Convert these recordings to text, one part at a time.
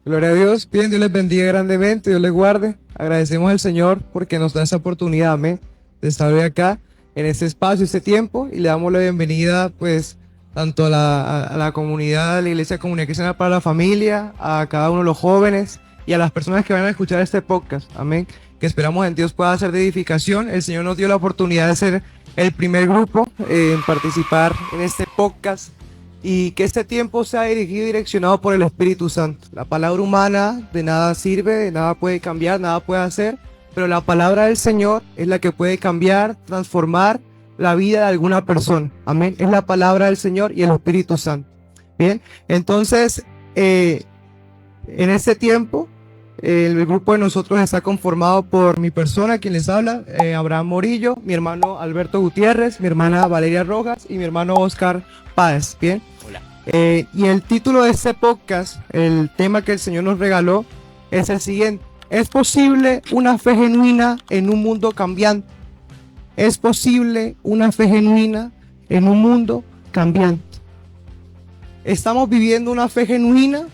Gloria a Dios. Bien, Dios les bendiga grandemente, Dios les guarde. Agradecemos al Señor porque nos da esa oportunidad, amén, de estar hoy acá en este espacio, este tiempo, y le damos la bienvenida, pues, tanto a la comunidad, a la Iglesia Comunidad Cristiana para la Familia, a cada uno de los jóvenes y a las personas que van a escuchar este podcast, amén, que esperamos en Dios pueda ser de edificación. El Señor nos dio la oportunidad de ser el primer grupo en participar en este podcast y que este tiempo sea dirigido y direccionado por el Espíritu Santo. La palabra humana de nada sirve, de nada puede cambiar, nada puede hacer, pero la palabra del Señor es la que puede cambiar, transformar la vida de alguna persona. Amén. Es la palabra del Señor y el Espíritu Santo. Bien, entonces, en este tiempo, el grupo de nosotros está conformado por mi persona, quien les habla, Abraham Morillo, mi hermano Alberto Gutiérrez, mi hermana Valeria Rojas y mi hermano Oscar Páez. Bien. Hola. Y el título de este podcast, el tema que el Señor nos regaló, es el siguiente. ¿Es posible una fe genuina en un mundo cambiante? ¿Es posible una fe genuina en un mundo cambiante? ¿Estamos viviendo una fe genuina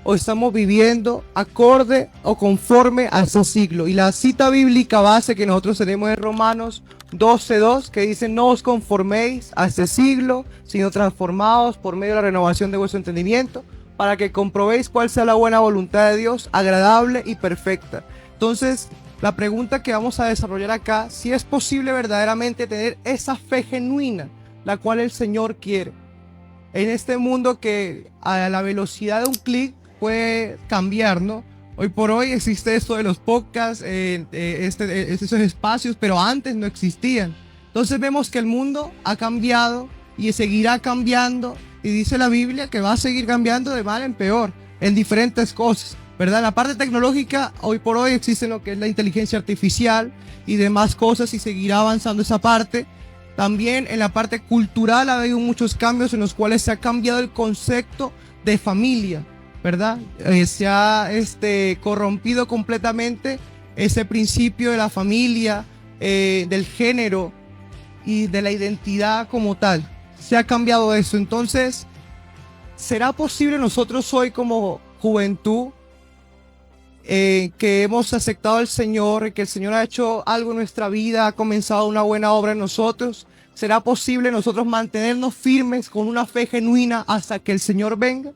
o estamos viviendo acorde o conforme a ese siglo? Y la cita bíblica base que nosotros tenemos es Romanos 12:2, que dice: no os conforméis a este siglo, sino transformados por medio de la renovación de vuestro entendimiento, para que comprobéis cuál sea la buena voluntad de Dios, agradable y perfecta. Entonces, la pregunta que vamos a desarrollar acá, si es posible verdaderamente tener esa fe genuina, la cual el Señor quiere en este mundo que a la velocidad de un clic puede cambiar, ¿no? Hoy por hoy existe esto de los podcasts, esos espacios, pero antes no existían. Entonces vemos que el mundo ha cambiado y seguirá cambiando, y dice la Biblia que va a seguir cambiando de mal en peor en diferentes cosas, ¿verdad? En la parte tecnológica, hoy por hoy existe lo que es la inteligencia artificial y demás cosas, y seguirá avanzando esa parte. También en la parte cultural ha habido muchos cambios en los cuales se ha cambiado el concepto de familia, ¿verdad? Se ha corrompido completamente ese principio de la familia, del género y de la identidad como tal. Se ha cambiado eso. Entonces, ¿será posible nosotros hoy como juventud, que hemos aceptado al Señor, que el Señor ha hecho algo en nuestra vida, ha comenzado una buena obra en nosotros? ¿Será posible nosotros mantenernos firmes con una fe genuina hasta que el Señor venga?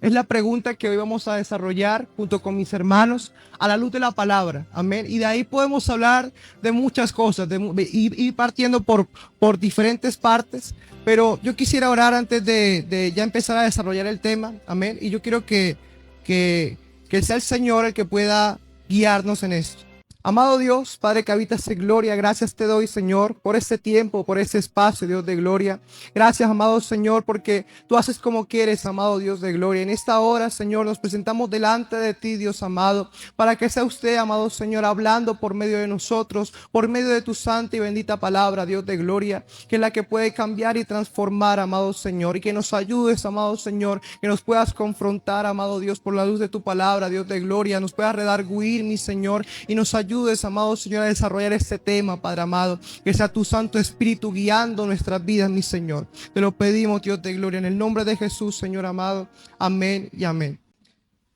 Es la pregunta que hoy vamos a desarrollar junto con mis hermanos a la luz de la palabra. Amén. Y de ahí podemos hablar de muchas cosas, ir partiendo por diferentes partes. Pero yo quisiera orar antes de ya empezar a desarrollar el tema. Amén. Y yo quiero que, que sea el Señor el que pueda guiarnos en esto. Amado Dios, Padre que habitas en gloria, gracias te doy, Señor, por este tiempo, por este espacio, Dios de gloria. Gracias, amado Señor, porque tú haces como quieres, amado Dios de gloria. En esta hora, Señor, nos presentamos delante de ti, Dios amado, para que sea usted, amado Señor, hablando por medio de nosotros, por medio de tu santa y bendita palabra, Dios de gloria, que es la que puede cambiar y transformar, amado Señor, y que nos ayudes, amado Señor, que nos puedas confrontar, amado Dios, por la luz de tu palabra, Dios de gloria, nos puedas redarguir, mi Señor, y nos ayudes, amado Señor, a desarrollar este tema, Padre amado, que sea tu Santo Espíritu guiando nuestras vidas, mi Señor. Te lo pedimos, Dios de gloria, en el nombre de Jesús, Señor amado. Amén y amén.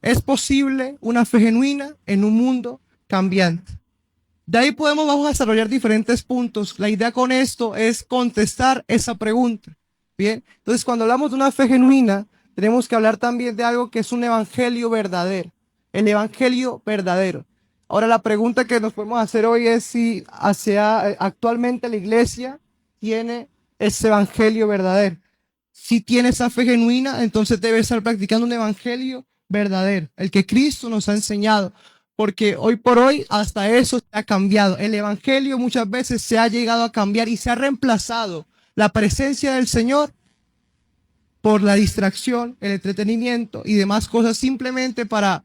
¿Es posible una fe genuina en un mundo cambiante? De ahí vamos a desarrollar diferentes puntos. La idea con esto es contestar esa pregunta. Bien, entonces cuando hablamos de una fe genuina, tenemos que hablar también de algo que es un evangelio verdadero. El evangelio verdadero. Ahora la pregunta que nos podemos hacer hoy es si actualmente la iglesia tiene ese evangelio verdadero. Si tiene esa fe genuina, entonces debe estar practicando un evangelio verdadero, el que Cristo nos ha enseñado. Porque hoy por hoy hasta eso se ha cambiado. El evangelio muchas veces se ha llegado a cambiar y se ha reemplazado la presencia del Señor por la distracción, el entretenimiento y demás cosas, simplemente para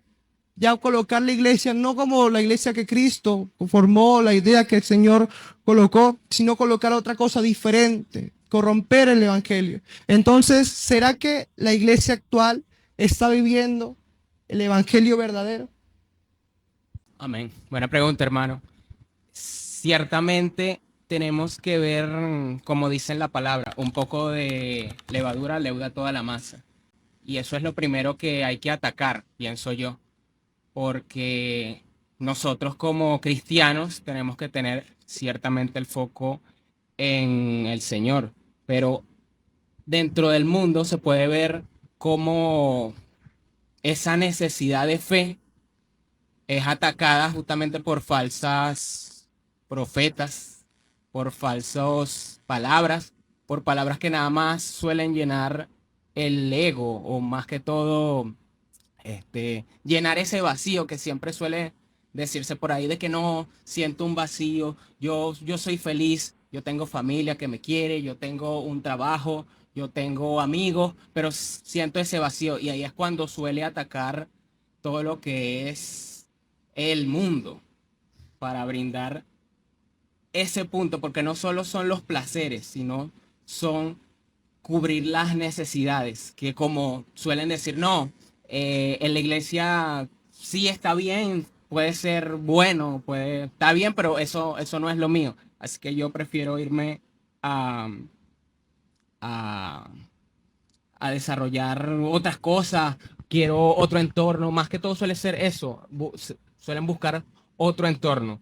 ya colocar la iglesia no como la iglesia que Cristo formó, la idea que el Señor colocó, sino colocar otra cosa diferente, corromper el evangelio. Entonces, ¿será que la iglesia actual está viviendo el evangelio verdadero? Amén. Buena pregunta, hermano. Ciertamente tenemos que ver, como dice en la palabra, un poco de levadura leuda toda la masa. Y eso es lo primero que hay que atacar, pienso yo, porque nosotros como cristianos tenemos que tener ciertamente el foco en el Señor, pero dentro del mundo se puede ver cómo esa necesidad de fe es atacada justamente por falsas profetas, por falsas palabras, por palabras que nada más suelen llenar el ego o más que todo llenar ese vacío que siempre suele decirse por ahí de que no, siento un vacío, yo soy feliz, yo tengo familia que me quiere, yo tengo un trabajo, yo tengo amigos, pero siento ese vacío y ahí es cuando suele atacar todo lo que es el mundo para brindar ese punto, porque no solo son los placeres, sino son cubrir las necesidades, que como suelen decir, no, en la iglesia sí está bien, puede ser bueno, está bien, pero eso no es lo mío. Así que yo prefiero irme a, a, a desarrollar otras cosas, quiero otro entorno, más que todo suele ser eso, suelen buscar otro entorno.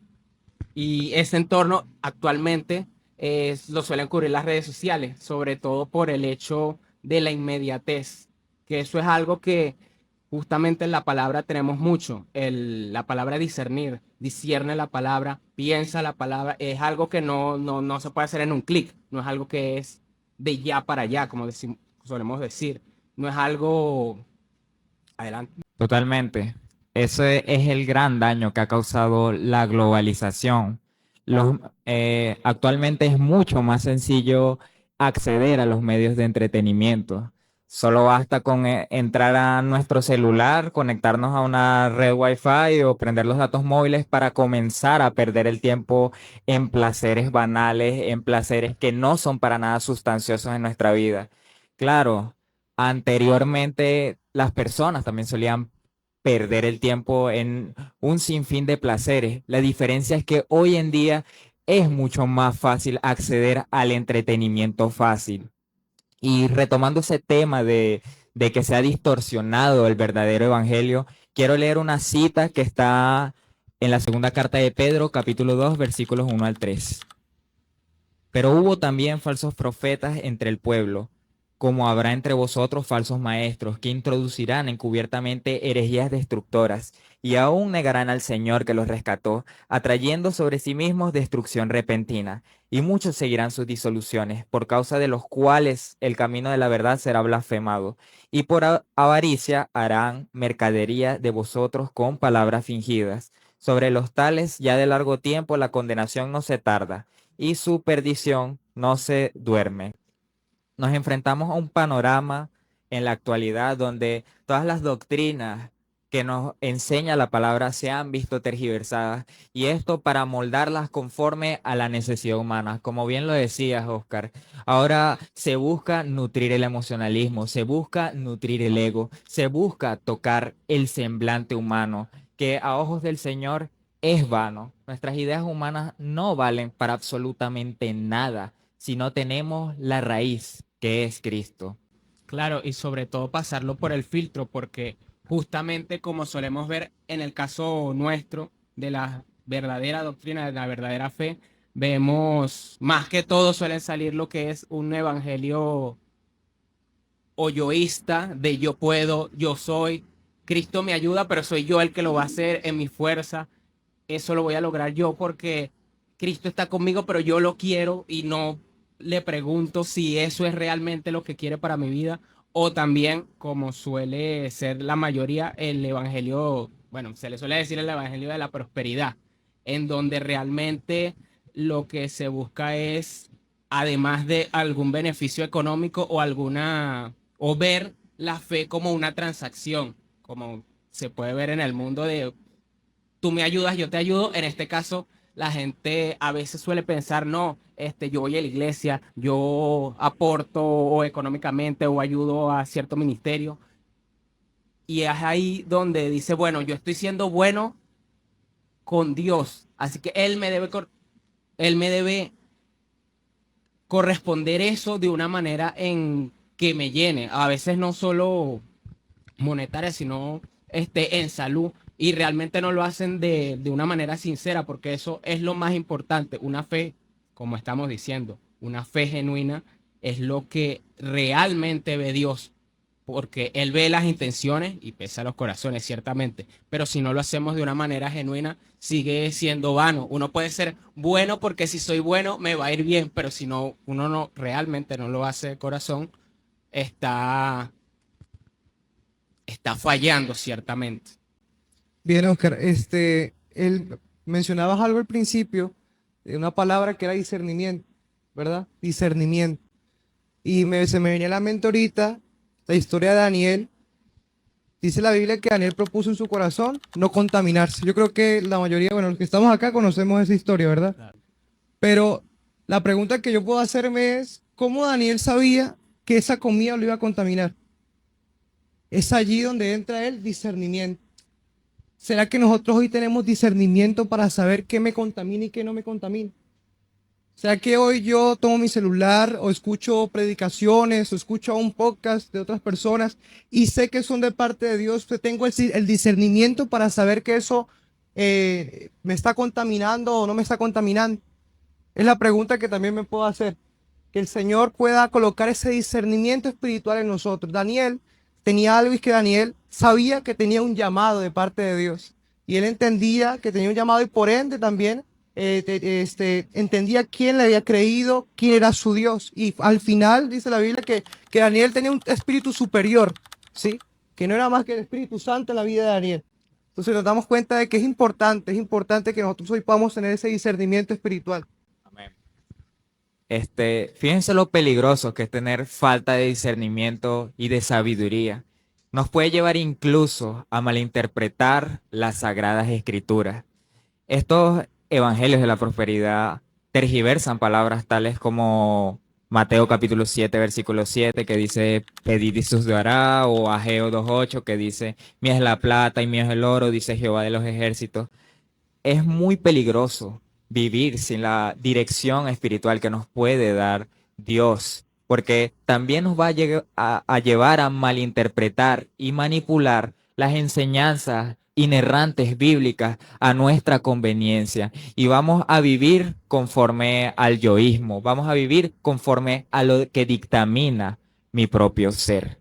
Y ese entorno actualmente lo suelen cubrir las redes sociales, sobre todo por el hecho de la inmediatez, que eso es algo que justamente en la palabra tenemos mucho, la palabra discernir, discierne la palabra, piensa la palabra, es algo que no se puede hacer en un clic, no es algo que es de ya para allá, como solemos decir, no es algo... Adelante. Totalmente. Ese es el gran daño que ha causado la globalización. Actualmente es mucho más sencillo acceder a los medios de entretenimiento. Solo basta con entrar a nuestro celular, conectarnos a una red Wi-Fi o prender los datos móviles para comenzar a perder el tiempo en placeres banales, en placeres que no son para nada sustanciosos en nuestra vida. Claro, anteriormente las personas también solían perder el tiempo en un sinfín de placeres. La diferencia es que hoy en día es mucho más fácil acceder al entretenimiento fácil. Y retomando ese tema de que se ha distorsionado el verdadero evangelio, quiero leer una cita que está en la segunda carta de Pedro, capítulo 2, versículos 1 al 3. Pero hubo también falsos profetas entre el pueblo, como habrá entre vosotros falsos maestros, que introducirán encubiertamente herejías destructoras, y aún negarán al Señor que los rescató, atrayendo sobre sí mismos destrucción repentina. Y muchos seguirán sus disoluciones, por causa de los cuales el camino de la verdad será blasfemado, y por avaricia harán mercadería de vosotros con palabras fingidas. Sobre los tales ya de largo tiempo la condenación no se tarda y su perdición no se duerme. Nos enfrentamos a un panorama en la actualidad donde todas las doctrinas que nos enseña la palabra se han visto tergiversadas, y esto para moldarlas conforme a la necesidad humana. Como bien lo decías, Oscar, ahora se busca nutrir el emocionalismo, se busca nutrir el ego, se busca tocar el semblante humano, que a ojos del Señor es vano. Nuestras ideas humanas no valen para absolutamente nada si no tenemos la raíz, que es Cristo. Claro, y sobre todo pasarlo por el filtro, porque justamente como solemos ver en el caso nuestro de la verdadera doctrina, de la verdadera fe, vemos más que todo suelen salir lo que es un evangelio hoyoísta de yo puedo, yo soy, Cristo me ayuda, pero soy yo el que lo va a hacer en mi fuerza. Eso lo voy a lograr yo porque Cristo está conmigo, pero yo lo quiero y no le pregunto si eso es realmente lo que quiere para mi vida. O también, como suele ser la mayoría, el evangelio, bueno, se le suele decir el evangelio de la prosperidad, en donde realmente lo que se busca es, además de algún beneficio económico o alguna, o ver la fe como una transacción, como se puede ver en el mundo de tú me ayudas, yo te ayudo. En este caso, la gente a veces suele pensar, no, yo voy a la iglesia, yo aporto o económicamente o ayudo a cierto ministerio. Y es ahí donde dice, bueno, yo estoy siendo bueno con Dios, así que él me debe corresponder eso de una manera en que me llene. A veces no solo monetarias, sino en salud. Y realmente no lo hacen de una manera sincera, porque eso es lo más importante. Una fe, como estamos diciendo, una fe genuina es lo que realmente ve Dios, porque Él ve las intenciones y pesa los corazones, ciertamente. Pero si no lo hacemos de una manera genuina, sigue siendo vano. Uno puede ser bueno porque si soy bueno me va a ir bien, pero si no, uno no realmente no lo hace de corazón, está, está fallando, ciertamente. Bien, Oscar, él mencionabas algo al principio, de una palabra que era discernimiento, ¿verdad? Discernimiento. Y se me venía a la mente ahorita la historia de Daniel. Dice la Biblia que Daniel propuso en su corazón no contaminarse. Yo creo que la mayoría, bueno, los que estamos acá conocemos esa historia, ¿verdad? Claro. Pero la pregunta que yo puedo hacerme es, ¿cómo Daniel sabía que esa comida lo iba a contaminar? Es allí donde entra el discernimiento. ¿Será que nosotros hoy tenemos discernimiento para saber qué me contamina y qué no me contamina? ¿Será que hoy yo tomo mi celular o escucho predicaciones o escucho un podcast de otras personas y sé que son de parte de Dios? Pues tengo el discernimiento para saber que eso me está contaminando o no me está contaminando. Es la pregunta que también me puedo hacer. Que el Señor pueda colocar ese discernimiento espiritual en nosotros. Daniel tenía algo, y es que Daniel sabía que tenía un llamado de parte de Dios. Y él entendía que tenía un llamado y por ende también entendía quién le había creído, quién era su Dios. Y al final dice la Biblia que Daniel tenía un espíritu superior, ¿sí? Que no era más que el Espíritu Santo en la vida de Daniel. Entonces nos damos cuenta de que es importante que nosotros hoy podamos tener ese discernimiento espiritual. Amén. Fíjense lo peligroso que es tener falta de discernimiento y de sabiduría. Nos puede llevar incluso a malinterpretar las sagradas escrituras. Estos evangelios de la prosperidad tergiversan palabras tales como Mateo capítulo 7, versículo 7, que dice, pedid y se os dará, o Ageo 2:8, que dice, mía es la plata y mío es el oro, dice Jehová de los ejércitos. Es muy peligroso vivir sin la dirección espiritual que nos puede dar Dios, porque también nos va a llevar a malinterpretar y manipular las enseñanzas inerrantes bíblicas a nuestra conveniencia y vamos a vivir conforme al yoísmo, vamos a vivir conforme a lo que dictamina mi propio ser.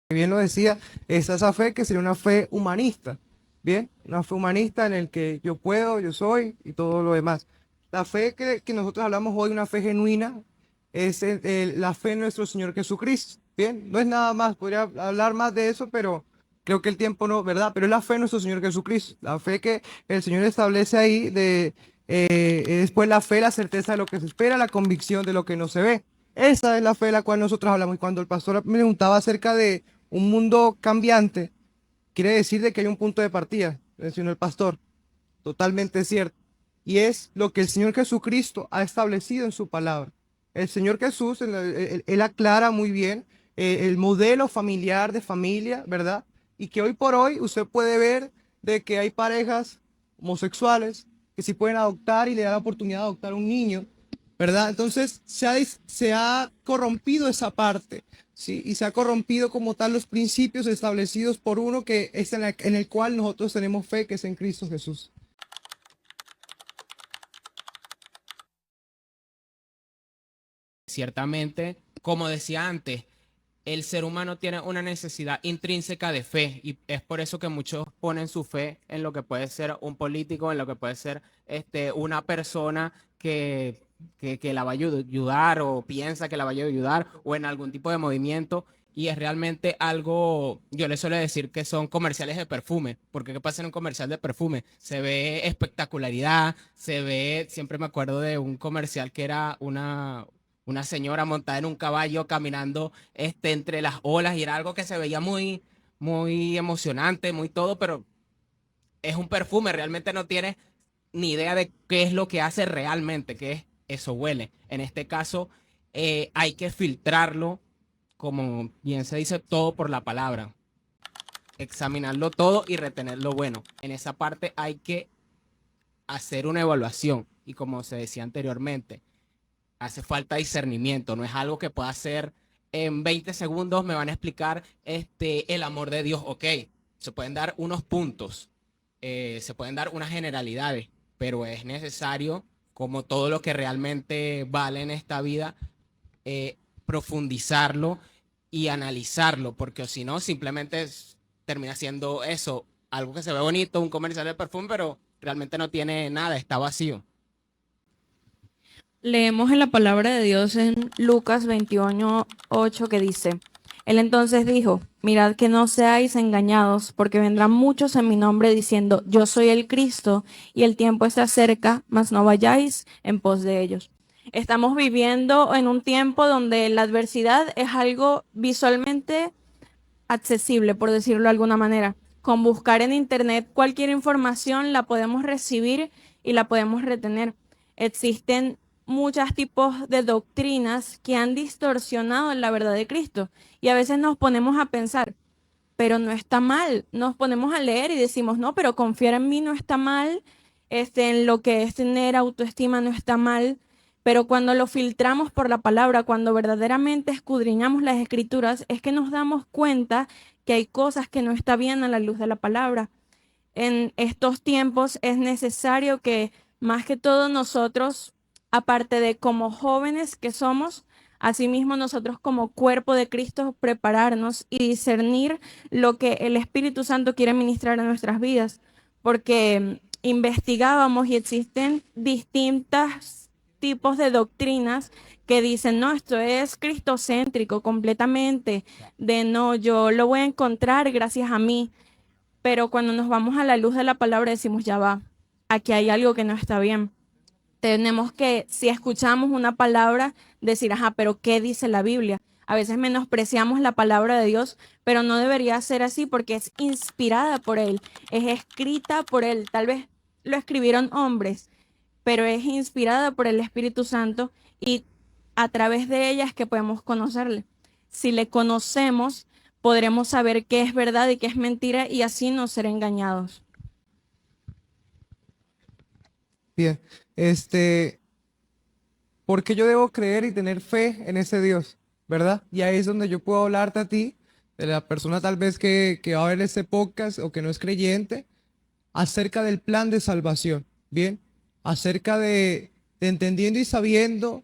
Bien lo decía, es esa fe que sería una fe humanista, ¿bien? Una fe humanista en el que yo puedo, yo soy y todo lo demás. La fe que nosotros hablamos hoy, una fe genuina, es la fe en nuestro Señor Jesucristo, ¿bien? No es nada más, podría hablar más de eso, pero creo que el tiempo no, ¿verdad? Pero es la fe en nuestro Señor Jesucristo, la fe que el Señor establece ahí es pues la fe, la certeza de lo que se espera, la convicción de lo que no se ve. Esa es la fe de la cual nosotros hablamos. Y cuando el pastor me preguntaba acerca de un mundo cambiante, quiere decir de que hay un punto de partida, mencionó el pastor, totalmente cierto. Y es lo que el Señor Jesucristo ha establecido en su palabra. El Señor Jesús, él aclara muy bien el modelo familiar de familia, ¿verdad? Y que hoy por hoy usted puede ver de que hay parejas homosexuales que sí pueden adoptar y le da la oportunidad de adoptar un niño, ¿verdad? Entonces se ha corrompido esa parte. Sí, y se ha corrompido como tal los principios establecidos por uno que es en el cual nosotros tenemos fe, que es en Cristo Jesús. Ciertamente, como decía antes, el ser humano tiene una necesidad intrínseca de fe y es por eso que muchos ponen su fe en lo que puede ser un político, en lo que puede ser una persona que la va a ayudar o piensa que la va a ayudar o en algún tipo de movimiento. Y es realmente algo, yo le suelo decir que son comerciales de perfume, porque ¿qué pasa en un comercial de perfume? Se ve espectacularidad, se ve, siempre me acuerdo de un comercial que era una señora montada en un caballo caminando entre las olas y era algo que se veía muy, muy emocionante, muy todo, pero es un perfume, realmente no tienes ni idea de qué es lo que hace realmente, qué es eso huele. En este caso, hay que filtrarlo, como bien se dice, todo por la palabra. Examinarlo todo y retener lo bueno. En esa parte hay que hacer una evaluación. Y como se decía anteriormente, hace falta discernimiento, no es algo que pueda hacer en 20 segundos, me van a explicar el amor de Dios. Ok, se pueden dar unos puntos, se pueden dar unas generalidades, pero es necesario, como todo lo que realmente vale en esta vida, profundizarlo y analizarlo, porque si no, simplemente termina siendo eso, algo que se ve bonito, un comercial de perfume, pero realmente no tiene nada, está vacío. Leemos en la palabra de Dios en Lucas 21:8 que dice, Él entonces dijo, mirad que no seáis engañados, porque vendrán muchos en mi nombre diciendo, yo soy el Cristo, y el tiempo está cerca, mas no vayáis en pos de ellos. Estamos viviendo en un tiempo donde la adversidad es algo visualmente accesible, por decirlo de alguna manera. Con buscar en internet cualquier información la podemos recibir y la podemos retener. Existen muchos tipos de doctrinas que han distorsionado la verdad de Cristo y a veces nos ponemos a pensar, pero no está mal. Nos ponemos a leer y decimos, no, pero confiar en mí no está mal, en lo que es tener autoestima no está mal, pero cuando lo filtramos por la palabra, cuando verdaderamente escudriñamos las escrituras, es que nos damos cuenta que hay cosas que no está bien a la luz de la palabra. En estos tiempos es necesario que más que todo nosotros, aparte de como jóvenes que somos, asimismo nosotros como cuerpo de Cristo, prepararnos y discernir lo que el Espíritu Santo quiere ministrar en nuestras vidas, porque investigábamos y existen distintos tipos de doctrinas que dicen, no, esto es cristocéntrico completamente, de no, yo lo voy a encontrar gracias a mí, pero cuando nos vamos a la luz de la palabra decimos, ya va, aquí hay algo que no está bien. Tenemos que, si escuchamos una palabra, decir, ajá, pero ¿qué dice la Biblia? A veces menospreciamos la palabra de Dios, pero no debería ser así porque es inspirada por Él, es escrita por Él. Tal vez lo escribieron hombres, pero es inspirada por el Espíritu Santo y a través de ella es que podemos conocerle. Si le conocemos, podremos saber qué es verdad y qué es mentira y así no ser engañados. Bien, porque yo debo creer y tener fe en ese Dios, ¿verdad? Y ahí es donde yo puedo hablarte a ti, de la persona tal vez que va a ver este podcast o que no es creyente, acerca del plan de salvación, ¿bien? Acerca de entendiendo y sabiendo,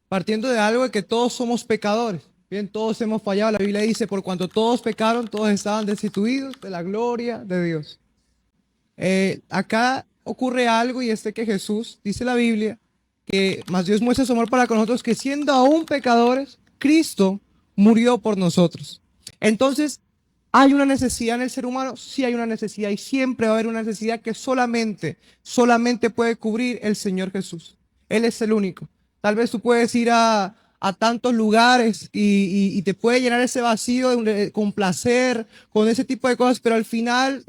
partiendo de algo de que todos somos pecadores, ¿bien? Todos hemos fallado. La Biblia dice, por cuanto todos pecaron, todos estaban destituidos de la gloria de Dios. Acá ocurre algo y es de que Jesús, dice la Biblia, que más Dios muestra su amor para con nosotros, que siendo aún pecadores, Cristo murió por nosotros. Entonces, ¿hay una necesidad en el ser humano? Sí hay una necesidad y siempre va a haber una necesidad que solamente puede cubrir el Señor Jesús. Él es el único. Tal vez tú puedes ir a tantos lugares y te puede llenar ese vacío con placer, con ese tipo de cosas, pero al final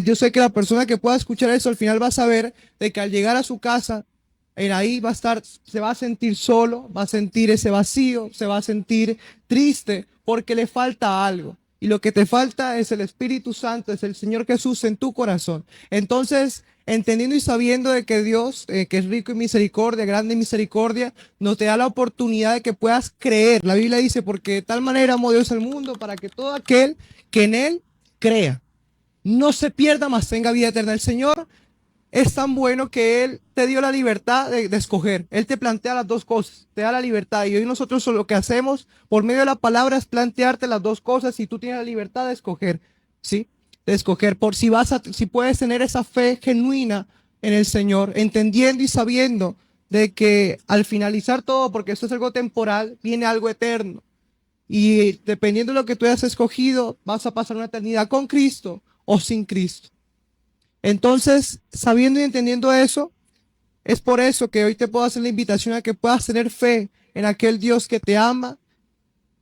yo sé que la persona que pueda escuchar eso al final va a saber de que al llegar a su casa, ahí va a estar, se va a sentir solo, va a sentir ese vacío, se va a sentir triste porque le falta algo. Y lo que te falta es el Espíritu Santo, es el Señor Jesús en tu corazón. Entonces, entendiendo y sabiendo de que Dios, que es rico en misericordia, grande en misericordia, nos te da la oportunidad de que puedas creer. La Biblia dice, porque de tal manera amó Dios al mundo para que todo aquel que en Él crea no se pierda, mas tenga vida eterna. El Señor es tan bueno que Él te dio la libertad de escoger. Él te plantea las dos cosas, te da la libertad. Y hoy nosotros lo que hacemos por medio de la palabra es plantearte las dos cosas y tú tienes la libertad de escoger, ¿sí? De escoger por si puedes tener esa fe genuina en el Señor, entendiendo y sabiendo de que al finalizar todo, porque esto es algo temporal, viene algo eterno. Y dependiendo de lo que tú hayas escogido, vas a pasar una eternidad con Cristo o sin Cristo. Entonces, sabiendo y entendiendo eso, es por eso que hoy te puedo hacer la invitación a que puedas tener fe en aquel Dios que te ama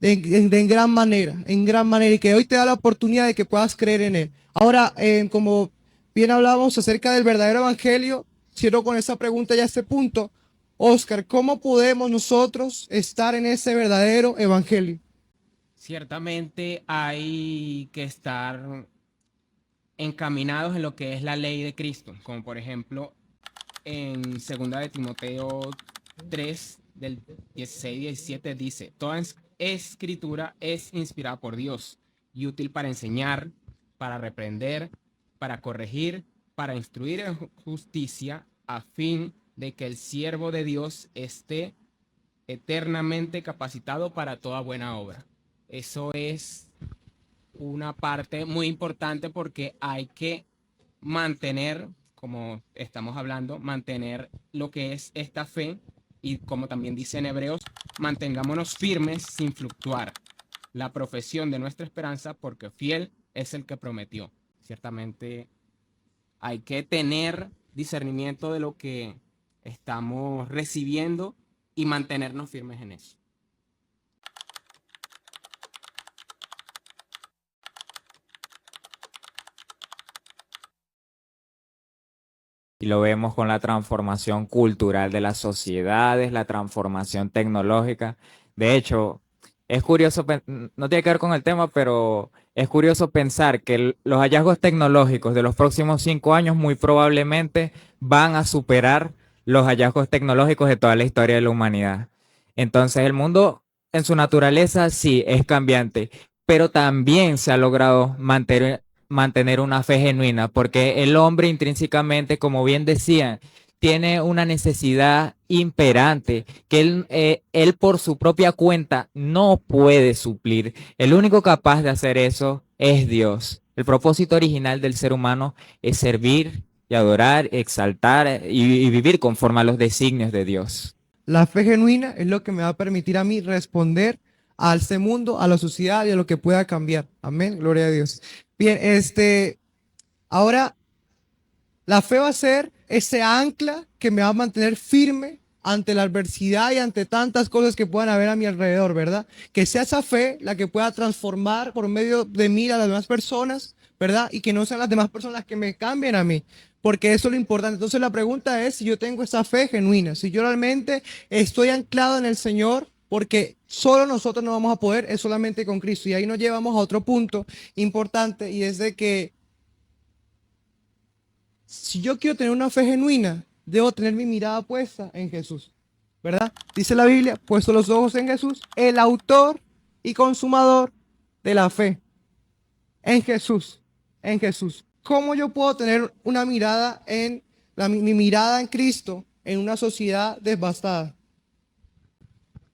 en gran manera, y que hoy te da la oportunidad de que puedas creer en Él. Ahora, como bien hablábamos acerca del verdadero evangelio, cierro con esa pregunta ya a este punto. Oscar, ¿cómo podemos nosotros estar en ese verdadero evangelio? Ciertamente hay que estar encaminados en lo que es la ley de Cristo, como por ejemplo en 2 de Timoteo 3, del 16 y 17 dice, toda escritura es inspirada por Dios y útil para enseñar, para reprender, para corregir, para instruir en justicia, a fin de que el siervo de Dios esté eternamente capacitado para toda buena obra. Eso es una parte muy importante porque hay que mantener, como estamos hablando, mantener lo que es esta fe y como también dice en Hebreos, mantengámonos firmes sin fluctuar la profesión de nuestra esperanza porque fiel es el que prometió. Ciertamente hay que tener discernimiento de lo que estamos recibiendo y mantenernos firmes en eso. Y lo vemos con la transformación cultural de las sociedades, la transformación tecnológica. De hecho, es curioso, no tiene que ver con el tema, pero es curioso pensar que los hallazgos tecnológicos de los próximos 5 años muy probablemente van a superar los hallazgos tecnológicos de toda la historia de la humanidad. Entonces, el mundo en su naturaleza sí es cambiante, pero también se ha logrado mantener una fe genuina, porque el hombre intrínsecamente, como bien decían, tiene una necesidad imperante que él por su propia cuenta no puede suplir. El único capaz de hacer eso es Dios. El propósito original del ser humano es servir y adorar, exaltar y vivir conforme a los designios de Dios. La fe genuina es lo que me va a permitir a mí responder a este mundo, a la sociedad y a lo que pueda cambiar. Amén, gloria a Dios. Bien, ahora la fe va a ser ese ancla que me va a mantener firme ante la adversidad y ante tantas cosas que puedan haber a mi alrededor, ¿verdad? Que sea esa fe la que pueda transformar por medio de mí a las demás personas, ¿verdad? Y que no sean las demás personas las que me cambien a mí, porque eso es lo importante. Entonces la pregunta es si yo tengo esa fe genuina, si yo realmente estoy anclado en el Señor, porque solo nosotros no vamos a poder, es solamente con Cristo. Y ahí nos llevamos a otro punto importante y es de que si yo quiero tener una fe genuina, debo tener mi mirada puesta en Jesús, ¿verdad? Dice la Biblia, puesto los ojos en Jesús, el autor y consumador de la fe. En Jesús, en Jesús. ¿Cómo yo puedo tener una mirada mi mirada en Cristo en una sociedad devastada?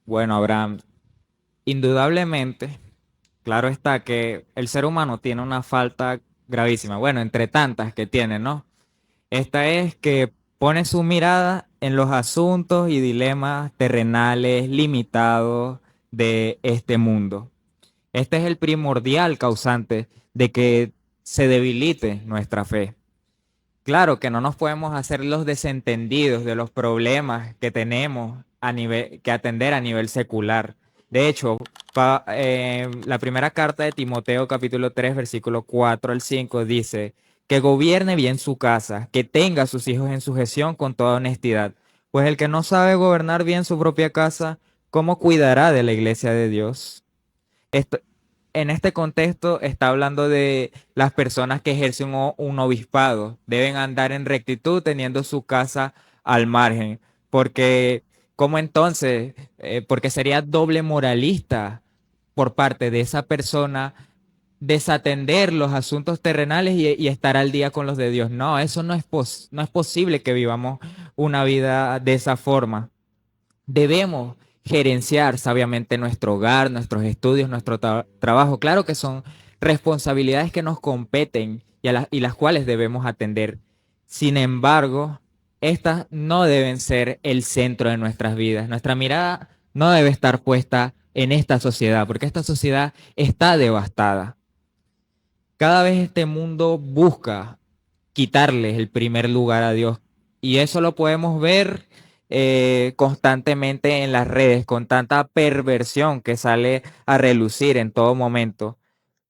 Bueno, Abraham, indudablemente, claro está que el ser humano tiene una falta gravísima, bueno, entre tantas que tiene, ¿no? Esta es que pone su mirada en los asuntos y dilemas terrenales limitados de este mundo. Este es el primordial causante de que se debilite nuestra fe. Claro que no nos podemos hacer los desentendidos de los problemas que tenemos que atender a nivel secular. De hecho, la primera carta de Timoteo, capítulo 3, versículo 4 al 5, dice que gobierne bien su casa, que tenga a sus hijos en sujeción con toda honestidad. Pues el que no sabe gobernar bien su propia casa, ¿cómo cuidará de la iglesia de Dios? En este contexto está hablando de las personas que ejercen un obispado. Deben andar en rectitud teniendo su casa al margen. Porque, ¿cómo entonces? Porque sería doble moralista por parte de esa persona desatender los asuntos terrenales y estar al día con los de Dios. No, eso no es posible que vivamos una vida de esa forma. Debemos gerenciar sabiamente nuestro hogar, nuestros estudios, nuestro trabajo. Claro que son responsabilidades que nos competen y las cuales debemos atender. Sin embargo, estas no deben ser el centro de nuestras vidas. Nuestra mirada no debe estar puesta en esta sociedad, porque esta sociedad está devastada. Cada vez este mundo busca quitarles el primer lugar a Dios. Y eso lo podemos ver constantemente en las redes, con tanta perversión que sale a relucir en todo momento.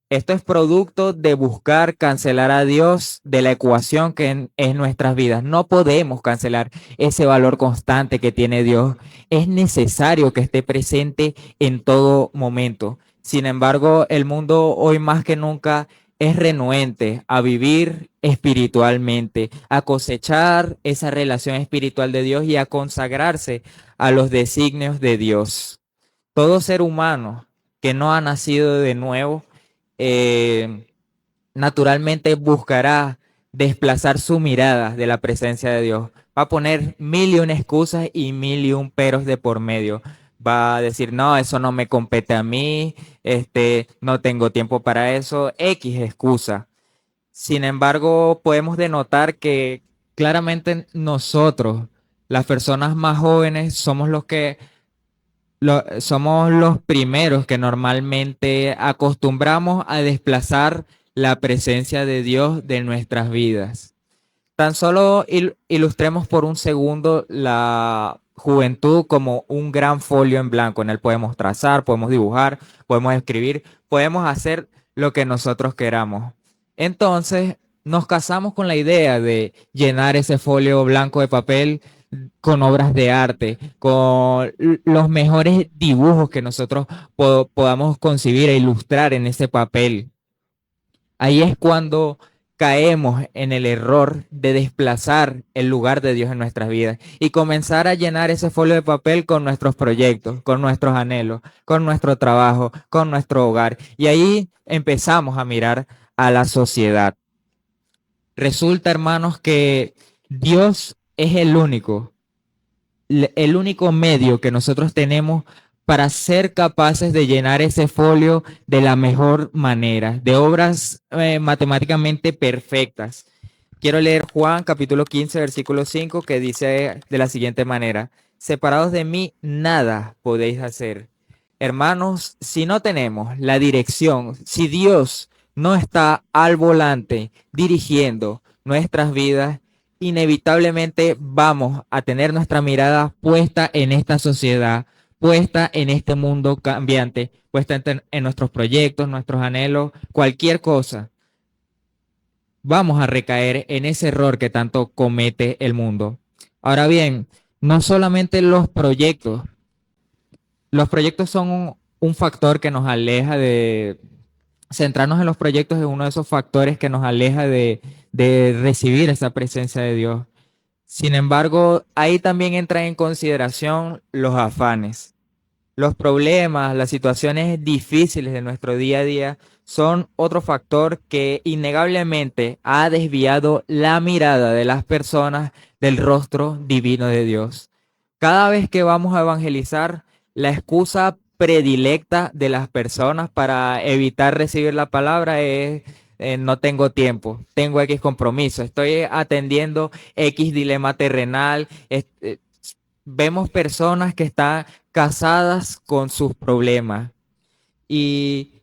Esto es producto de buscar cancelar a Dios de la ecuación que es nuestras vidas. No podemos cancelar ese valor constante que tiene Dios. Es necesario que esté presente en todo momento. Sin embargo, el mundo hoy más que nunca es renuente a vivir espiritualmente, a cosechar esa relación espiritual de Dios y a consagrarse a los designios de Dios. Todo ser humano que no ha nacido de nuevo, naturalmente buscará desplazar su mirada de la presencia de Dios. Va a poner mil y una excusas y mil y un peros de por medio. Va a decir, no, eso no me compete a mí, no tengo tiempo para eso, X excusa. Sin embargo, podemos denotar que claramente nosotros, las personas más jóvenes, somos los primeros que normalmente acostumbramos a desplazar la presencia de Dios de nuestras vidas. Tan solo ilustremos por un segundo la juventud como un gran folio en blanco. En él podemos trazar, podemos dibujar, podemos escribir, podemos hacer lo que nosotros queramos. Entonces, nos casamos con la idea de llenar ese folio blanco de papel con obras de arte, con los mejores dibujos que nosotros podamos concebir e ilustrar en ese papel. Ahí es cuando caemos en el error de desplazar el lugar de Dios en nuestras vidas y comenzar a llenar ese folio de papel con nuestros proyectos, con nuestros anhelos, con nuestro trabajo, con nuestro hogar. Y ahí empezamos a mirar a la sociedad. Resulta, hermanos, que Dios es el único medio que nosotros tenemos para ser capaces de llenar ese folio de la mejor manera, de obras matemáticamente perfectas. Quiero leer Juan capítulo 15, versículo 5, que dice de la siguiente manera: separados de mí, nada podéis hacer. Hermanos, si no tenemos la dirección, si Dios no está al volante dirigiendo nuestras vidas, inevitablemente vamos a tener nuestra mirada puesta en esta sociedad, puesta en este mundo cambiante, puesta en nuestros proyectos, nuestros anhelos, cualquier cosa. Vamos a recaer en ese error que tanto comete el mundo. Ahora bien, no solamente los proyectos son un factor que nos aleja de... Centrarnos en los proyectos es uno de esos factores que nos aleja de recibir esa presencia de Dios. Sin embargo, ahí también entran en consideración los afanes. Los problemas, las situaciones difíciles de nuestro día a día son otro factor que innegablemente ha desviado la mirada de las personas del rostro divino de Dios. Cada vez que vamos a evangelizar, la excusa predilecta de las personas para evitar recibir la palabra es no tengo tiempo, tengo X compromiso, estoy atendiendo X dilema terrenal. Vemos personas que están casadas con sus problemas. Y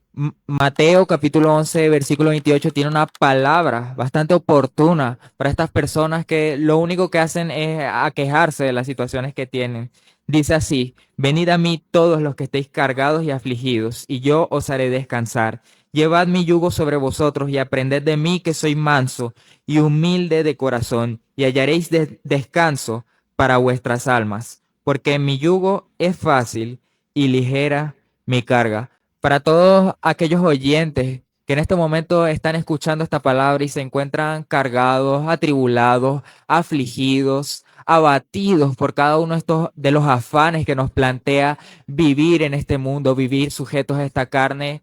Mateo capítulo 11, versículo 28 tiene una palabra bastante oportuna para estas personas que lo único que hacen es aquejarse de las situaciones que tienen. Dice así: venid a mí todos los que estéis cargados y afligidos, y yo os haré descansar. Llevad mi yugo sobre vosotros y aprended de mí, que soy manso y humilde de corazón, y hallaréis descanso para vuestras almas, porque mi yugo es fácil y ligera mi carga. Para todos aquellos oyentes que en este momento están escuchando esta palabra y se encuentran cargados, atribulados, afligidos, abatidos por cada uno de los afanes que nos plantea vivir en este mundo, vivir sujetos a esta carne,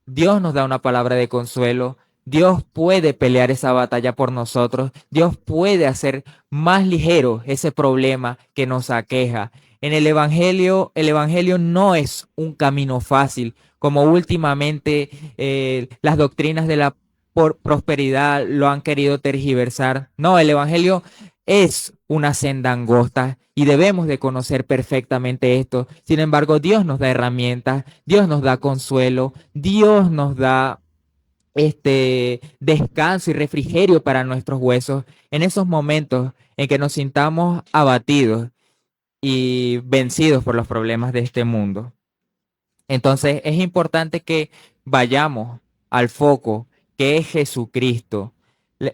Dios nos da una palabra de consuelo. Dios puede pelear esa batalla por nosotros. Dios puede hacer más ligero ese problema que nos aqueja. En el evangelio no es un camino fácil, como últimamente las doctrinas de la prosperidad lo han querido tergiversar. No, el evangelio es una senda angosta y debemos de conocer perfectamente esto. Sin embargo, Dios nos da herramientas, Dios nos da consuelo, Dios nos da descanso y refrigerio para nuestros huesos en esos momentos en que nos sintamos abatidos y vencidos por los problemas de este mundo. Entonces es importante que vayamos al foco, que es Jesucristo.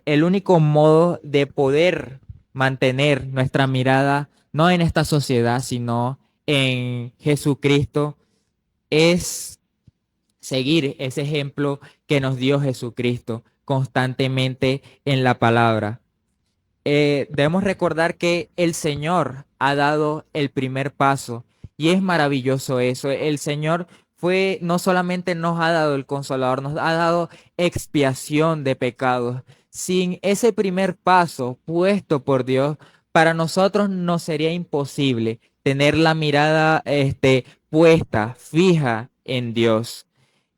El único modo de poder mantener nuestra mirada no en esta sociedad, sino en Jesucristo, es seguir ese ejemplo que nos dio Jesucristo constantemente en la palabra. Debemos recordar que el Señor ha dado el primer paso y es maravilloso eso. El Señor no solamente nos ha dado el Consolador, nos ha dado expiación de pecados. Sin ese primer paso puesto por Dios, para nosotros nos sería imposible tener la mirada puesta, fija en Dios.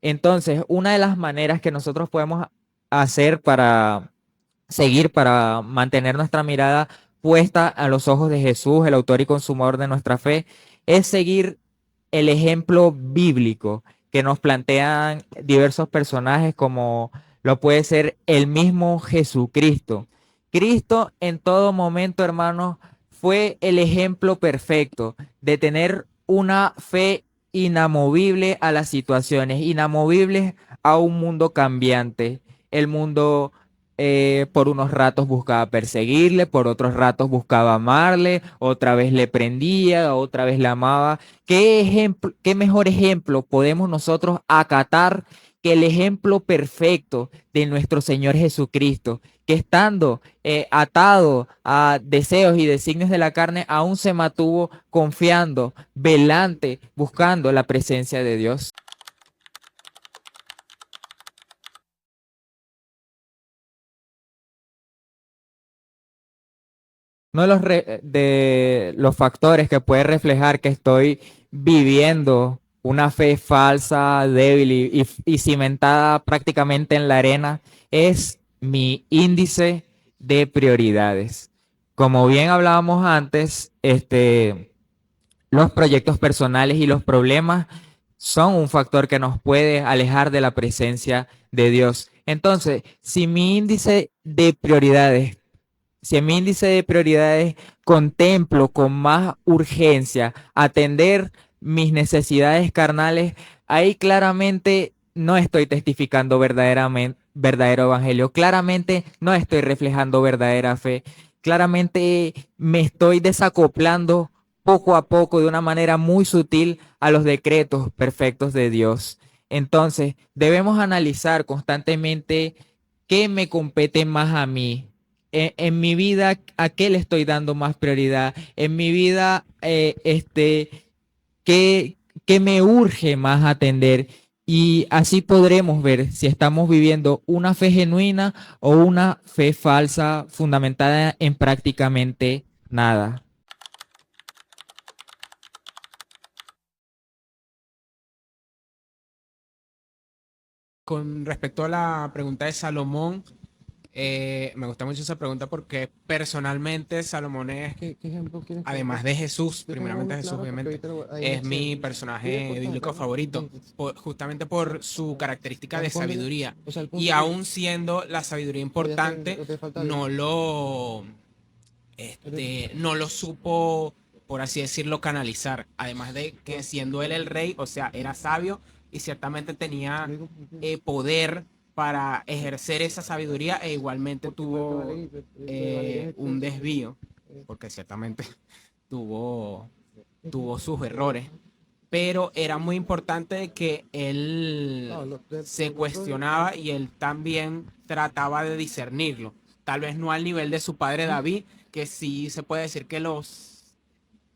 Entonces, una de las maneras que nosotros podemos hacer para mantener nuestra mirada puesta a los ojos de Jesús, el autor y consumador de nuestra fe, es seguir el ejemplo bíblico que nos plantean diversos personajes, como lo puede ser el mismo Jesucristo. Cristo en todo momento, hermanos, fue el ejemplo perfecto de tener una fe inamovible a las situaciones, inamovibles a un mundo cambiante. El mundo por unos ratos buscaba perseguirle, por otros ratos buscaba amarle, otra vez le prendía, otra vez le amaba. ¿Qué mejor ejemplo podemos nosotros acatar que el ejemplo perfecto de nuestro Señor Jesucristo, que estando atado a deseos y designios de la carne, aún se mantuvo confiando, velante, buscando la presencia de Dios? Uno de los factores que puede reflejar que estoy viviendo una fe falsa, débil y cimentada prácticamente en la arena es mi índice de prioridades. Como bien hablábamos antes, los proyectos personales y los problemas son un factor que nos puede alejar de la presencia de Dios. Entonces, si en mi índice de prioridades contemplo con más urgencia atender mis necesidades carnales, ahí claramente no estoy testificando verdadero evangelio, claramente no estoy reflejando verdadera fe, claramente me estoy desacoplando poco a poco de una manera muy sutil a los decretos perfectos de Dios. Entonces, debemos analizar constantemente qué me compete más a mí. En mi vida, ¿a qué le estoy dando más prioridad? En mi vida, ¿qué, qué me urge más atender? Y así podremos ver si estamos viviendo una fe genuina o una fe falsa fundamentada en prácticamente nada. Con respecto a la pregunta de Salomón, me gusta mucho esa pregunta porque personalmente Salomón es, además de Jesús, primeramente Jesús obviamente, es mi personaje bíblico favorito, justamente por su característica de sabiduría. Y aún siendo la sabiduría importante, no lo, no lo supo, por así decirlo, canalizar. Además de que siendo él el rey, o sea, era sabio y ciertamente tenía poder para ejercer esa sabiduría, e igualmente tuvo un desvío, porque ciertamente tuvo, tuvo sus errores, pero era muy importante que él se cuestionaba y él también trataba de discernirlo. Tal vez no al nivel de su padre David, que sí se puede decir que los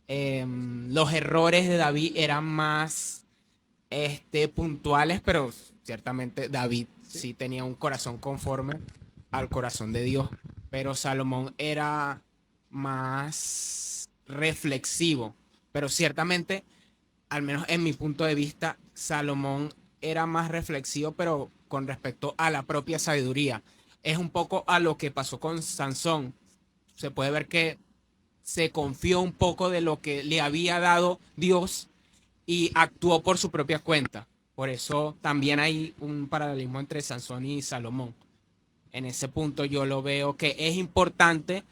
errores de David eran más puntuales, pero ciertamente David sí tenía un corazón conforme al corazón de Dios, pero Salomón era más reflexivo, pero ciertamente, al menos en mi punto de vista, Salomón era más reflexivo, pero con respecto a la propia sabiduría. Es un poco a lo que pasó con Sansón. Se puede ver que se confió un poco de lo que le había dado Dios y actuó por su propia cuenta. Por eso también hay un paralelismo entre Sansón y Salomón. En ese punto yo lo veo que es importante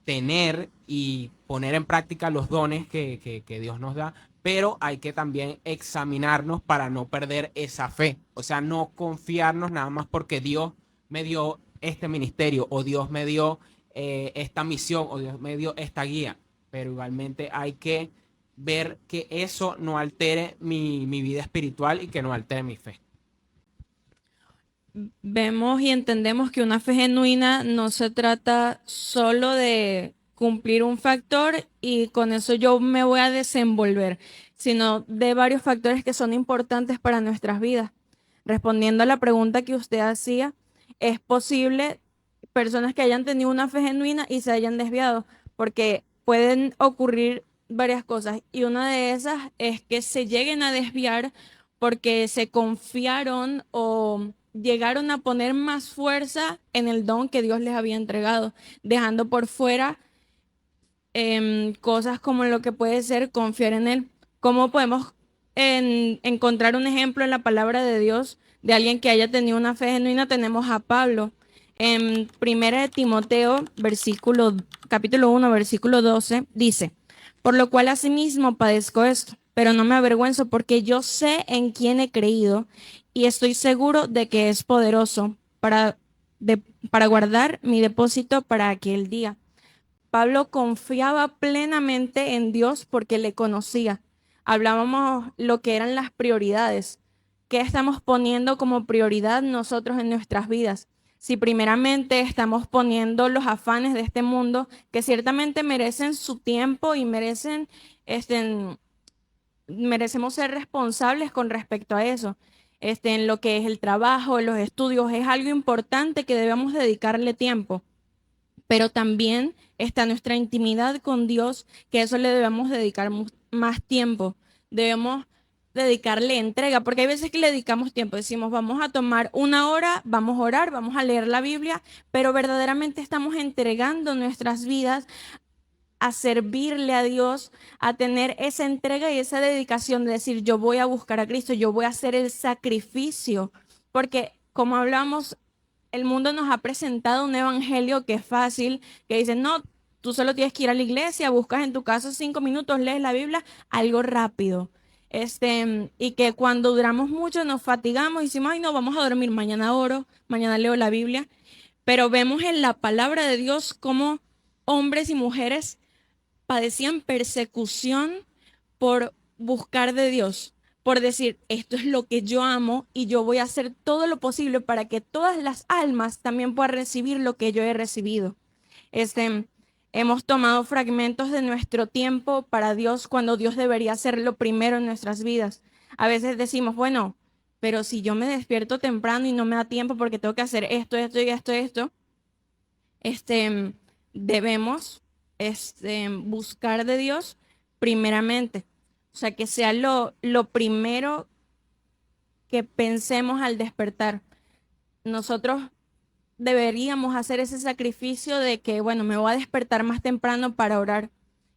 tener y poner en práctica los dones que Dios nos da, pero hay que también examinarnos para no perder esa fe. O sea, no confiarnos nada más porque Dios me dio este ministerio o Dios me dio esta misión o Dios me dio esta guía, pero igualmente hay que ver que eso no altere mi vida espiritual y que no altere mi fe. Vemos y entendemos que una fe genuina no se trata solo de cumplir un factor y con eso yo me voy a desenvolver, sino de varios factores que son importantes para nuestras vidas. Respondiendo a la pregunta que usted hacía, es posible personas que hayan tenido una fe genuina y se hayan desviado, porque pueden ocurrir varias cosas y una de esas es que se lleguen a desviar porque se confiaron o llegaron a poner más fuerza en el don que Dios les había entregado, dejando por fuera cosas como lo que puede ser confiar en Él. ¿Cómo podemos encontrar un ejemplo en la palabra de Dios de alguien que haya tenido una fe genuina? Tenemos a Pablo. En 1 de Timoteo, capítulo 1, versículo 12, dice: por lo cual asimismo padezco esto, pero no me avergüenzo porque yo sé en quién he creído y estoy seguro de que es poderoso para guardar mi depósito para aquel día. Pablo confiaba plenamente en Dios porque le conocía. Hablábamos lo que eran las prioridades. ¿Qué estamos poniendo como prioridad nosotros en nuestras vidas? Si primeramente estamos poniendo los afanes de este mundo, que ciertamente merecen su tiempo y merecemos ser responsables con respecto a eso. En lo que es el trabajo, los estudios, es algo importante que debemos dedicarle tiempo. Pero también está nuestra intimidad con Dios, que eso le debemos dedicar más tiempo. Debemos dedicarle entrega, porque hay veces que le dedicamos tiempo, decimos, vamos a tomar una hora, vamos a orar, vamos a leer la Biblia, pero verdaderamente estamos entregando nuestras vidas a servirle a Dios, a tener esa entrega y esa dedicación de decir, yo voy a buscar a Cristo, yo voy a hacer el sacrificio, porque como hablamos, el mundo nos ha presentado un evangelio que es fácil, que dice, no, tú solo tienes que ir a la iglesia, buscas en tu casa 5 minutos, lees la Biblia, algo rápido. Y que cuando duramos mucho nos fatigamos y decimos, ay no, vamos a dormir, mañana oro, mañana leo la Biblia. Pero vemos en la palabra de Dios cómo hombres y mujeres padecían persecución por buscar de Dios, por decir, esto es lo que yo amo y yo voy a hacer todo lo posible para que todas las almas también puedan recibir lo que yo he recibido. Hemos tomado fragmentos de nuestro tiempo para Dios cuando Dios debería ser lo primero en nuestras vidas. A veces decimos, bueno, pero si yo me despierto temprano y no me da tiempo porque tengo que hacer esto, esto y esto, debemos buscar de Dios primeramente. O sea, que sea lo primero que pensemos al despertar. Nosotros deberíamos hacer ese sacrificio de que, bueno, me voy a despertar más temprano para orar.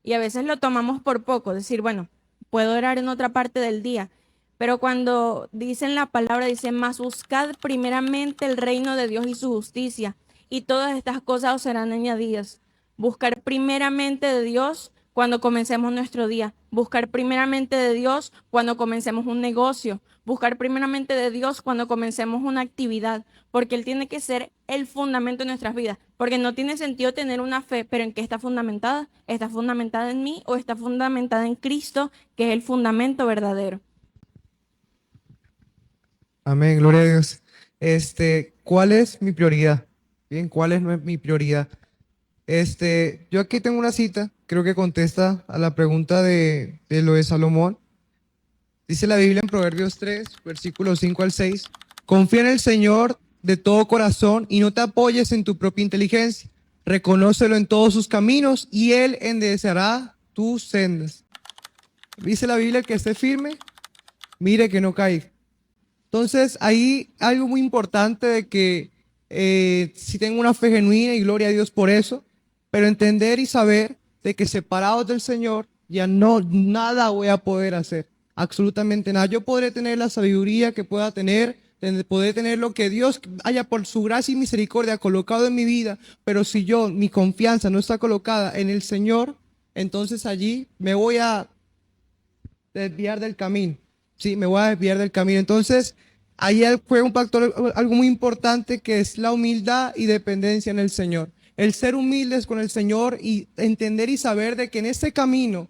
Y a veces lo tomamos por poco, decir, bueno, puedo orar en otra parte del día. Pero cuando dicen la palabra, dicen, más buscad primeramente el reino de Dios y su justicia, y todas estas cosas os serán añadidas. Buscar primeramente de Dios cuando comencemos nuestro día. Buscar primeramente de Dios cuando comencemos un negocio. Buscar primeramente de Dios cuando comencemos una actividad. Porque Él tiene que ser el fundamento de nuestras vidas. Porque no tiene sentido tener una fe, pero ¿en qué está fundamentada? ¿Está fundamentada en mí o está fundamentada en Cristo, que es el fundamento verdadero? Amén, gloria a Dios. ¿Cuál es mi prioridad? Bien, ¿cuál es mi prioridad? Yo aquí tengo una cita, creo que contesta a la pregunta de lo de Salomón. Dice la Biblia en Proverbios 3, versículos 5 al 6. Confía en el Señor de todo corazón y no te apoyes en tu propia inteligencia. Reconócelo en todos sus caminos y Él enderezará tus sendas. Dice la Biblia que esté firme, mire que no caiga. Entonces, ahí algo muy importante de que si tengo una fe genuina y gloria a Dios por eso, pero entender y saber de que separados del Señor ya nada voy a poder hacer, absolutamente nada. Yo podré tener la sabiduría que pueda tener, poder tener lo que Dios haya por su gracia y misericordia colocado en mi vida, pero si mi confianza no está colocada en el Señor, entonces allí me voy a desviar del camino. Sí, me voy a desviar del camino. Entonces, ahí fue un factor, algo muy importante, que es la humildad y dependencia en el Señor. El ser humildes con el Señor y entender y saber de que en este camino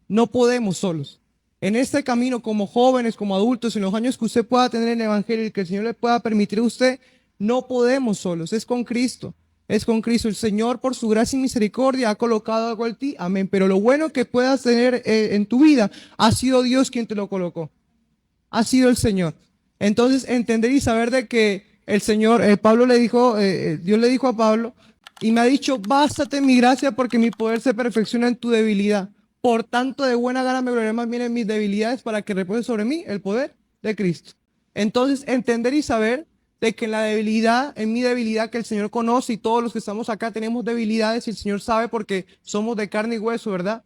No podemos solos. En este camino, como jóvenes, como adultos, en los años que usted pueda tener en el Evangelio y que el Señor le pueda permitir a usted, no podemos solos, es con Cristo. Es con Cristo. El Señor, por su gracia y misericordia, ha colocado algo en ti. Amén. Pero lo bueno que puedas tener en tu vida, ha sido Dios quien te lo colocó. Ha sido el Señor. Entonces, entender y saber de que el Señor, Pablo le dijo, Dios le dijo a Pablo, y me ha dicho, bástate mi gracia porque mi poder se perfecciona en tu debilidad. Por tanto, de buena gana me gloriaré más bien en mis debilidades para que repose sobre mí el poder de Cristo. Entonces, entender y saber de que en la debilidad, en mi debilidad que el Señor conoce, y todos los que estamos acá tenemos debilidades y el Señor sabe porque somos de carne y hueso, ¿verdad?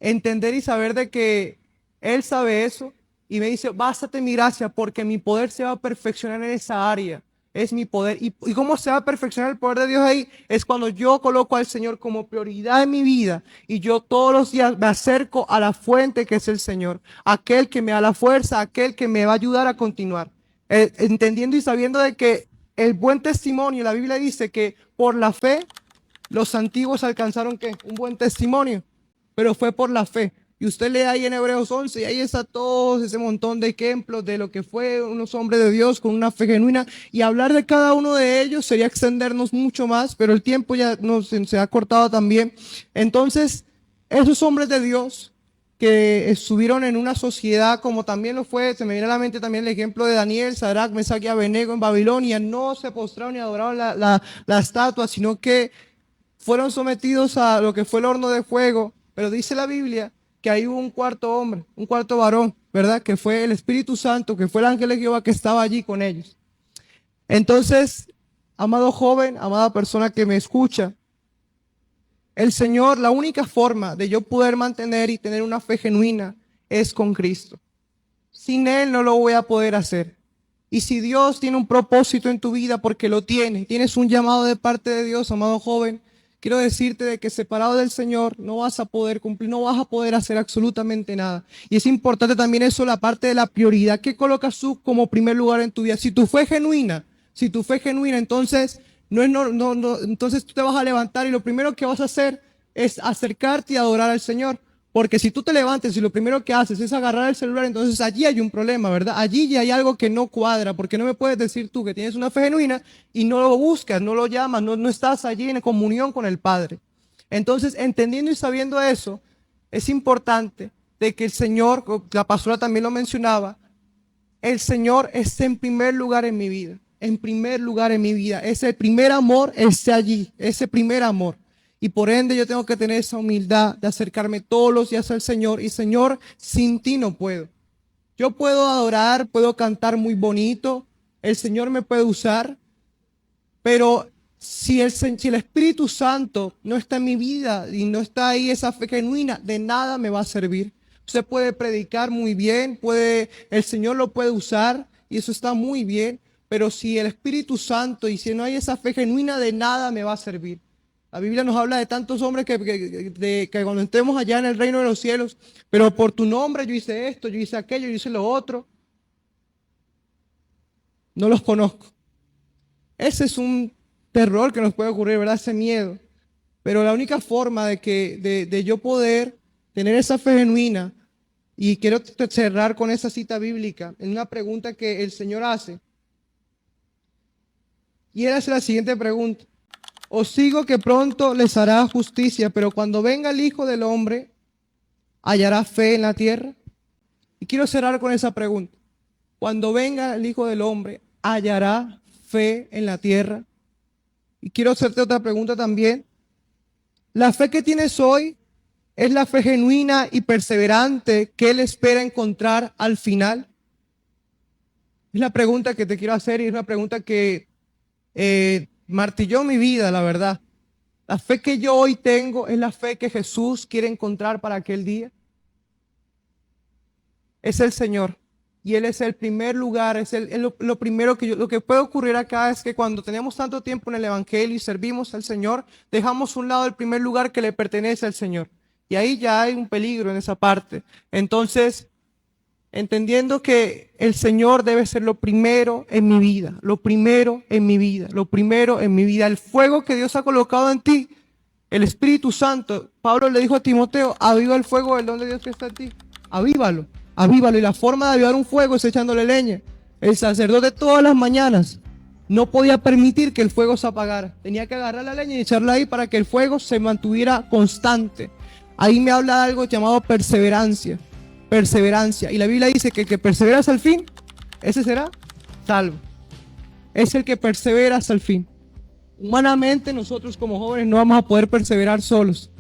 Entender y saber de que Él sabe eso y me dice, bástate mi gracia porque mi poder se va a perfeccionar en esa área. Es mi poder. ¿Y cómo se va a perfeccionar el poder de Dios ahí? Es cuando yo coloco al Señor como prioridad en mi vida y yo todos los días me acerco a la fuente que es el Señor, aquel que me da la fuerza, aquel que me va a ayudar a continuar. Entendiendo y sabiendo de que el buen testimonio, la Biblia dice que por la fe los antiguos alcanzaron ¿qué? Un buen testimonio, pero fue por la fe. Y usted lee ahí en Hebreos 11 y ahí está todo ese montón de ejemplos de lo que fue unos hombres de Dios con una fe genuina, y hablar de cada uno de ellos sería extendernos mucho más, pero el tiempo ya se ha cortado también. Entonces, esos hombres de Dios que estuvieron en una sociedad como también lo fue, se me viene a la mente también el ejemplo de Daniel, Sadrach, Mesach y Abednego en Babilonia, no se postraron ni adoraron la estatua, sino que fueron sometidos a lo que fue el horno de fuego. Pero dice la Biblia que hay un cuarto hombre, un cuarto varón, ¿verdad? Que fue el Espíritu Santo, que fue el ángel de Jehová que estaba allí con ellos. Entonces, amado joven, amada persona que me escucha, el Señor, la única forma de yo poder mantener y tener una fe genuina es con Cristo. Sin Él no lo voy a poder hacer. Y si Dios tiene un propósito en tu vida, porque lo tiene, tienes un llamado de parte de Dios, amado joven, quiero decirte de que separado del Señor no vas a poder cumplir, no vas a poder hacer absolutamente nada. Y es importante también eso, la parte de la prioridad que colocas tú como primer lugar en tu vida. Si tu fe es genuina, entonces entonces tú te vas a levantar y lo primero que vas a hacer es acercarte y adorar al Señor. Porque si tú te levantes y lo primero que haces es agarrar el celular, entonces allí hay un problema, ¿verdad? Allí ya hay algo que no cuadra, porque no me puedes decir tú que tienes una fe genuina y no lo buscas, no lo llamas, no estás allí en comunión con el Padre. Entonces, entendiendo y sabiendo eso, es importante de que el Señor, la pastora también lo mencionaba, el Señor esté en primer lugar en mi vida, en primer lugar en mi vida. Ese primer amor esté allí, ese primer amor. Y por ende yo tengo que tener esa humildad de acercarme todos los días al Señor. Y Señor, sin ti no puedo. Yo puedo adorar, puedo cantar muy bonito. El Señor me puede usar. Pero si el Espíritu Santo no está en mi vida y no está ahí esa fe genuina, de nada me va a servir. Usted puede predicar muy bien, el Señor lo puede usar y eso está muy bien. Pero si el Espíritu Santo y si no hay esa fe genuina, de nada me va a servir. La Biblia nos habla de tantos hombres que cuando entremos allá en el reino de los cielos, pero por tu nombre yo hice esto, yo hice aquello, yo hice lo otro. No los conozco. Ese es un terror que nos puede ocurrir, ¿verdad? Ese miedo. Pero la única forma de yo poder tener esa fe genuina, y quiero cerrar con esa cita bíblica, en una pregunta que el Señor hace. Y Él hace la siguiente pregunta. Os digo que pronto les hará justicia, pero cuando venga el Hijo del Hombre, ¿hallará fe en la tierra? Y quiero cerrar con esa pregunta. Cuando venga el Hijo del Hombre, ¿hallará fe en la tierra? Y quiero hacerte otra pregunta también. ¿La fe que tienes hoy es la fe genuina y perseverante que Él espera encontrar al final? Es la pregunta que te quiero hacer y es una pregunta que martilló mi vida, la verdad. La fe que yo hoy tengo es la fe que Jesús quiere encontrar para aquel día. Es el Señor y Él es el primer lugar, es lo primero lo que puede ocurrir acá es que cuando tenemos tanto tiempo en el Evangelio y servimos al Señor, dejamos a un lado el primer lugar que le pertenece al Señor. Y ahí ya hay un peligro en esa parte. Entonces, entendiendo que el Señor debe ser lo primero en mi vida, lo primero en mi vida, lo primero en mi vida. El fuego que Dios ha colocado en ti, El Espíritu Santo, Pablo le dijo a Timoteo, aviva el fuego del don de Dios que está en ti. Avívalo, avívalo. Y la forma de avivar un fuego es echándole leña. El sacerdote todas las mañanas no podía permitir que el fuego se apagara. Tenía que agarrar la leña y echarla ahí para que el fuego se mantuviera constante. Ahí me habla de algo llamado perseverancia. Perseverancia. Y la Biblia dice que el que persevera hasta el fin, ese será salvo. Es el que persevera hasta el fin. Humanamente nosotros como jóvenes no vamos a poder perseverar solos.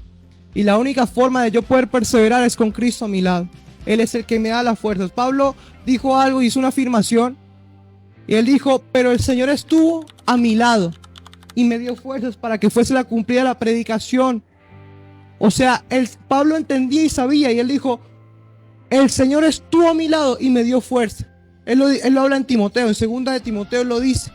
Y la única forma de yo poder perseverar es con Cristo a mi lado. Él es el que me da las fuerzas. Pablo dijo algo, hizo una afirmación. Y él dijo, pero el Señor estuvo a mi lado y me dio fuerzas para que fuese la cumplida la predicación. O sea, Pablo entendía y sabía, y él dijo, el Señor estuvo a mi lado y me dio fuerza. Él lo habla en Timoteo, en 2 de Timoteo lo dice.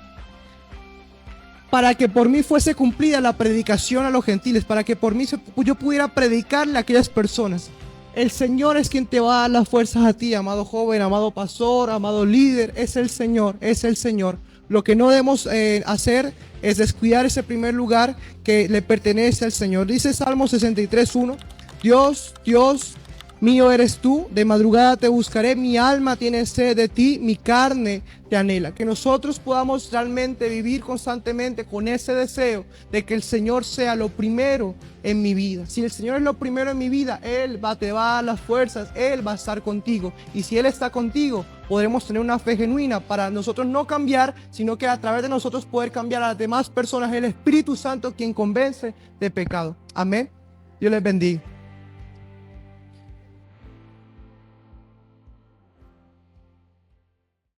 Para que por mí fuese cumplida la predicación a los gentiles, para que por mí yo pudiera predicarle a aquellas personas. El Señor es quien te va a dar las fuerzas a ti, amado joven, amado pastor, amado líder. Es el Señor, es el Señor. Lo que no debemos hacer es descuidar ese primer lugar que le pertenece al Señor. Dice Salmo 63:1, Dios, Dios mío eres tú, de madrugada te buscaré, mi alma tiene sed de ti, mi carne te anhela. Que nosotros podamos realmente vivir constantemente con ese deseo de que el Señor sea lo primero en mi vida. Si el Señor es lo primero en mi vida, Él te va a dar las fuerzas, Él va a estar contigo. Y si Él está contigo, podremos tener una fe genuina para nosotros no cambiar, sino que a través de nosotros poder cambiar a las demás personas. El Espíritu Santo quien convence de pecado. Amén. Dios les bendiga.